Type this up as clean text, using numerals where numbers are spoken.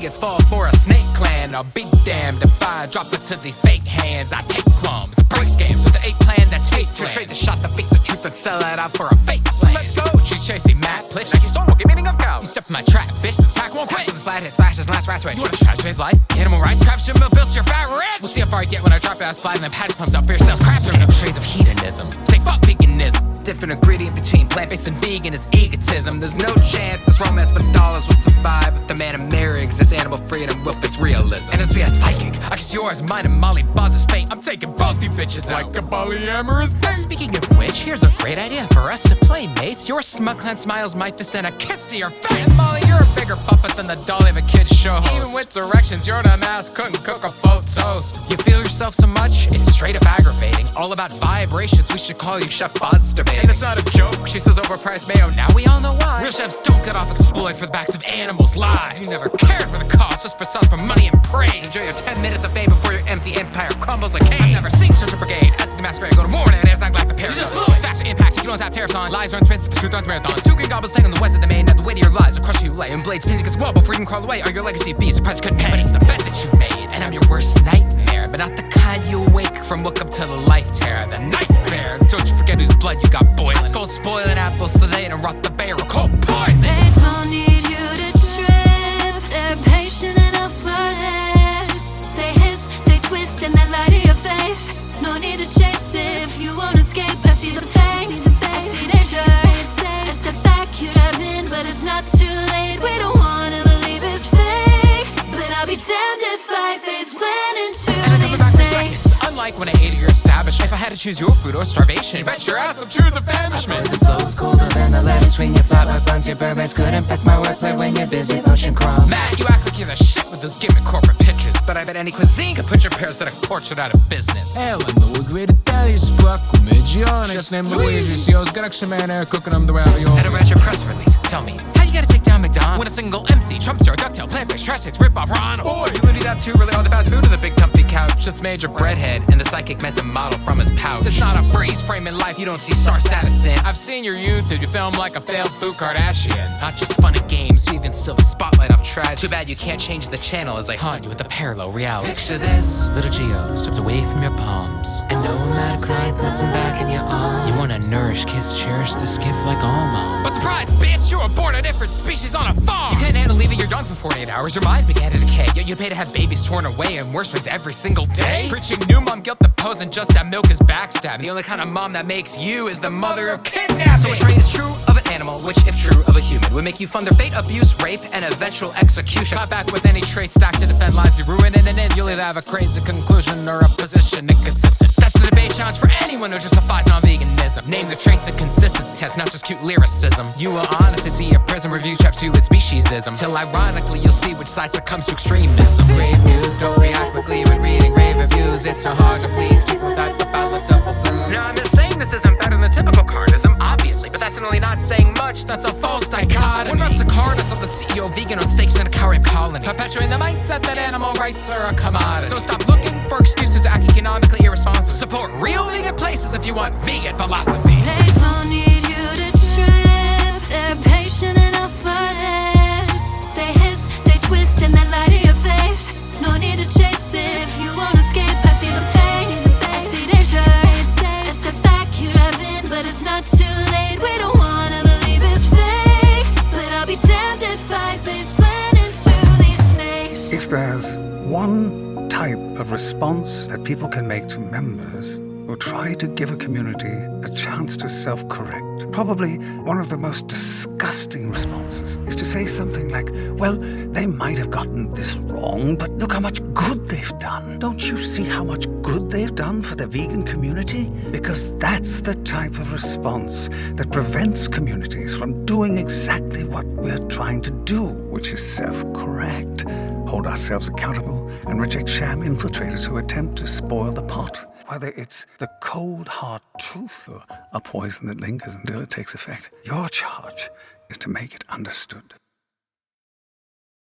vegans fall for a snake clan. I'll be damned if I drop it to these fake hands. I take crumbs, break scams with the 8 plan that tastes too straight to shot the face of truth and sell it out for a face. Let's go, she's chasing Matt Plitch like he's soul, get meaning of cow. You step in my trap, bitch, this track won't quit. This flat hit slashes, last rat's way. You wanna trash man's life? Animal rights, craft shit mill bills, your fat rich. We'll see how far I get when I drop your ass flat and then patch pumps up for yourselves. Crap, serving up trays of hedonism. Say fuck veganism. Different ingredient between plant-based and vegan is egotism. There's no chance this romance for dollars will survive if the man and Mary exists. Animal freedom, wolf is realism. And as we are psychic, I guess yours, mine, and Molly Buzz's fate. I'm taking both you bitches out like a polyamorous date. Speaking of which, here's a great idea for us to play mates. Your smug clan smiles, my fist, and a kiss to your face. And Molly, you're a bigger puppet than the dolly of a kid's show host. Even with directions, you're an ass couldn't cook a faux toast. You feel yourself so much, it's straight up aggravating. All about vibrations, we should call you Chef Buzz debating. And it's not a joke, she says overpriced mayo, now we all know why. Real chefs don't get off exploit for the backs of animals' lives. You never cared for the cause, just for sauce, for money and praise. Enjoy your 10 minutes of fame before your empty empire crumbles like cane. I've never seen such a brigade, ethnic masquerade, go to war and it's not like the paragon. Facts or impacts, if you don't have tariffs on. Lies run sprints, but the truth runs marathons. 2 green goblins hang on the west of the main, and the weight of your lies will crush you light. And blades pins against the wall before you can crawl away. Are your legacy be surprised you couldn't pay? But it's the bet that you've made, and I'm your worst nightmare. But not the kind you awake from woke up to the life terror, the nightmare. Don't you forget whose blood you got boiling. Skulls spoiling apples so they don't rot the barrel. Cold poison. They don't need you to trip. They're patient enough for this. They hiss, they twist, and they lie to your face. No need to chase it if you won't escape. I see the pain, I see danger. I step back, you dive in, but it's not too late. We don't wanna believe it's fake, but I'll be damned if I face plan into these snakes. Unlike when I ate at your establishment, if I had to choose your food or starvation, bet your ass I'll choose a banishment. Poison flows colder than the lettuce swing. Your flat white buns, your burbanks couldn't pack my wordplay when you're busy poaching crumbs. Matt, you act like you're the shit with those gimmick corporate pictures, but I bet any cuisine could put your parasitic portrait out of business. Ela no agreed to tell you spot comedian. Just named Luigi, see who's got action man there cooking them the ravioli. At a retro press release, tell me, how you gotta take down McDonald's when a single MC trumps your ducktail, plant-based, trash taste, rip-off Ronald? Boy, you looney that too, really all the fast food to the big comfy couch that's made your breadhead, and the psychic meant to model from his pouch. It's not a freeze frame in life you don't see star status in. I've seen your YouTube, you film like a failed food Kardashian. Not just fun and games, you even steal the spotlight off tragedy. Too bad you can't change the channel as I haunt you with a parallel reality. Picture this, Little Geo stripped away from your palms, and no amount of crying puts him back in your arms. you wanna nourish, kiss, cherish this gift like all moms. But surprise, bitch, you were born a different species on a farm. You couldn't handle leaving your young for 48 hours, your mind began to decay. Yet you pay to have babies torn away in worse ways every single day. Preaching new mom guilt, the pose, and just that milk is backstabbing. The only kind of mom that makes you is the mother of kidnapping. So a trait is true of an animal, which if true of a human, would make you fund their fate, abuse, rape, and eventual execution. Clap back with any trait stacked to defend lives you ruin in an instant. You'll either have a crazy conclusion or a position inconsistent. That's the debate challenge for anyone who justifies non-veganism. Name the traits of consistency test, not just cute lyricism. You will honestly see a prison review traps you with speciesism, till ironically you'll see which side succumbs to extremism. Grave news, don't react quickly when reading rave reviews. It's so hard to please people without the foul of double flues. Now I'm not saying this isn't better than typical carnism, obviously, but that's really not saying much. That's a false dichotomy. One reps a carnist of the CEO vegan on stakes in a Carib colony, perpetuating the mindset that animal rights are a commodity. So stop looking for excuses, act economically irresponsible. Support real vegan places if you want vegan philosophy. They don't need you to trip. They're patient enough for this. They hiss, they twist, and they lie to your face. No need to chase it if you won't escape. I see the pain, I see danger. I step back, you dive in, but it's not too late. We don't wanna believe it's fake, but I'll be damned if I face plan into these snakes. If there's one type of response that people can make to members who try to give a community a chance to self-correct, probably one of the most disgusting responses is to say something like, well, they might have gotten this wrong, but look how much good they've done. Don't you see how much good they've done for the vegan community? Because that's the type of response that prevents communities from doing exactly what we're trying to do, which is self-correct, hold ourselves accountable, and reject sham infiltrators who attempt to spoil the pot. Whether it's the cold, hard truth or a poison that lingers until it takes effect, your charge is to make it understood.